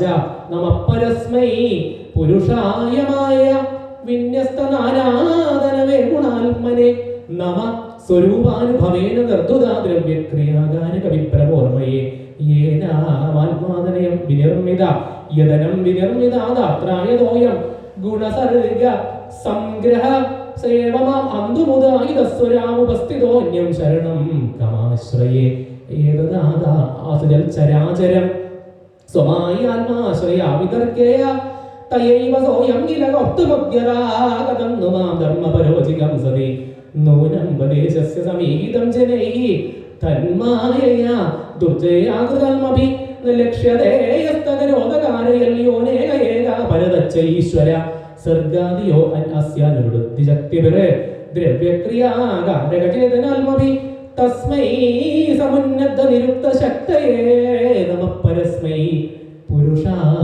നമ പരസ്മൈ പുരുഷായമായ വിന്യസ്ത നാനാദനവേ ഗുണാത്മനെ നമ സ്വരൂപാനുഭവേന നിർത്തുതാ ദ്രവ്യക്രിയാകാരക വിപ്രമോർമയെ യേനാത്മാദനയം വിനിർമ്മിത യദനം വിനിർമ്മിതാത്രായതോയം ഗുണസർഗ സംഗ്രഹ സേവമാം അന്തുമുദായിതസ്വരാമുപസ്ഥിതോന്യം ശരണം കമാശ്രയേ ഏതദാദാ ആസുജൽ ചരാചരം സ്വമായി ആത്മാശ്രയാ വിതർക്കേയ തയൈവ സോയം കിലകൊത്തുമദ്യരാഗതന്നു മാം ധർമ്മപരോചികം സതി നൂനം ഉപദേശസ്യ സമീഹിതം ജനൈഃ തന്മായയാ ദുർജയാകൃതമഭി ലക്ഷ്യതേയസ്തകരോധകാരയല്യോനേക ഏകാ പരതച്ച ഈശ്വര സർഗാദിയോ അസ്യാനുവൃത്തിശക്തിഭിർ ദ്രവ്യക്രിയാകാരകചേതനാത്മഭി തസ്മൈ സമുന്നത നിരുക്ത ശക്തയേ നമഃ പരസ്മൈ പുരുഷായ